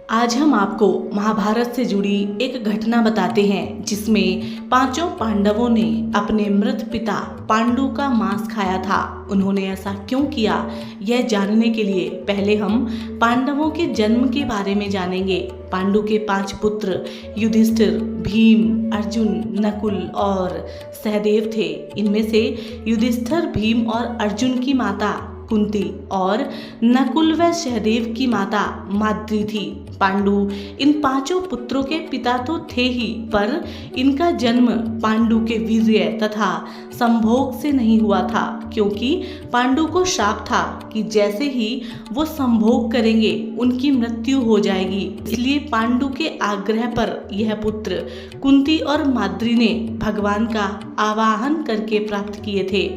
आज हम आपको महाभारत से जुड़ी एक घटना बताते हैं जिसमें पांचों पांडवों ने अपने मृत पिता पांडु का मांस खाया था। उन्होंने ऐसा क्यों किया, यह जानने के लिए पहले हम पांडवों के जन्म के बारे में जानेंगे। पांडु के 5 पुत्र युधिष्ठिर, भीम, अर्जुन, नकुल और सहदेव थे। इनमें से युधिष्ठिर, भीम और अर्जुन की माता कुंती और नकुल व सहदेव की माता माद्री थी। पांडु इन 5 पुत्रों के पिता तो थे ही, पर इनका जन्म पांडु के वीर्य तथा संभोग से नहीं हुआ था, क्योंकि पांडु को शाप था कि जैसे ही वो संभोग करेंगे उनकी मृत्यु हो जाएगी। इसलिए पांडु के आग्रह पर यह पुत्र कुंती और माद्री ने भगवान का आवाहन करके प्राप्त किए थे।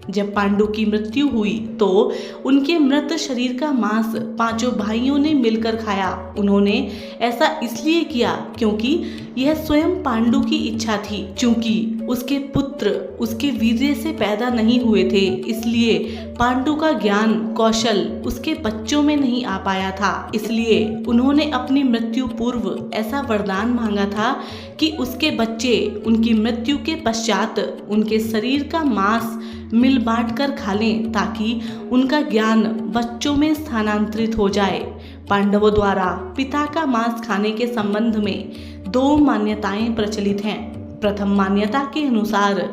जब पांडु की मृत्यु हुई तो उनके मृत शरीर का मांस 5 भाइयों ने मिलकर खाया। उन्होंने ऐसा इसलिए किया क्योंकि यह स्वयं पांडु की इच्छा थी। चूंकि उसके पुत्र उसके वीर्य से पैदा नहीं हुए थे, इसलिए पांडु का ज्ञान कौशल उसके बच्चों में नहीं आ पाया था। इसलिए उन्होंने अपनी मृत्यु पूर्व ऐसा वरदान मांगा था कि उसके बच्चे उनकी मृत्यु के पश्चात उनके शरीर का मांस मिल बांट कर खा लें, ताकि उनका ज्ञान बच्चों में स्थानांतरित हो जाए। पांडवों द्वारा पिता का मांस खाने के संबंध में 2 मान्यताएं प्रचलित हैं। प्रथम मान्यता के अनुसार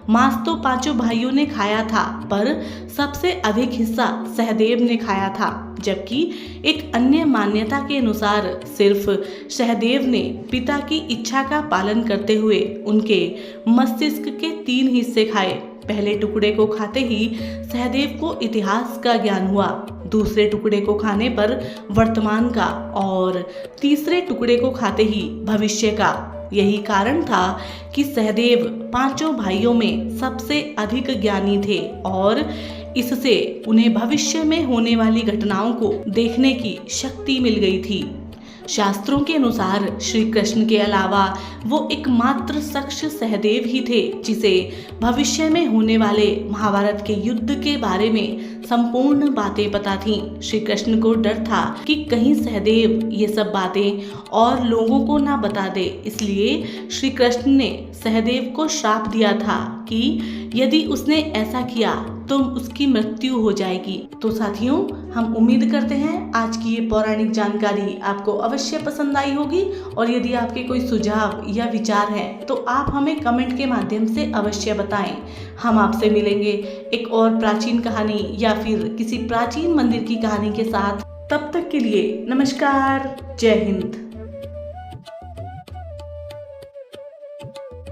मांस तो 5 भाइयों ने खाया था, पर सबसे अधिक हिस्सा सहदेव ने खाया था, जबकि एक अन्य मान्यता के अनुसार सिर्फ सहदेव ने पिता की इच्छा का पालन करते हुए उनके मस्तिष्क के 3 हिस्से खाए। पहले टुकड़े को खाते ही सहदेव को इतिहास का ज्ञान हुआ, दूसरे टुकड़े को खाने पर वर्तमान का और तीसरे टुकड़े को खाते ही भविष्य का। यही कारण था कि सहदेव 5 भाइयों में सबसे अधिक ज्ञानी थे और इससे उन्हें भविष्य में होने वाली घटनाओं को देखने की शक्ति मिल गई थी। शास्त्रों के अनुसार श्री कृष्ण के अलावा वो एकमात्र शख्स सहदेव ही थे जिसे भविष्य में होने वाले महाभारत के युद्ध के बारे में संपूर्ण बातें पता थीं। श्री कृष्ण को डर था कि कहीं सहदेव ये सब बातें और लोगों को ना बता दे, इसलिए श्री कृष्ण ने सहदेव को श्राप दिया था कि यदि उसने ऐसा किया तो उसकी मृत्यु हो जाएगी। तो साथियों, हम उम्मीद करते हैं आज की ये पौराणिक जानकारी आपको अवश्य पसंद आई होगी, और यदि आपके कोई सुझाव या विचार हैं तो आप हमें कमेंट के माध्यम से अवश्य बताएं। हम आपसे मिलेंगे एक और प्राचीन कहानी या फिर किसी प्राचीन मंदिर की कहानी के साथ। तब तक के लिए नमस्कार, जय हिंद।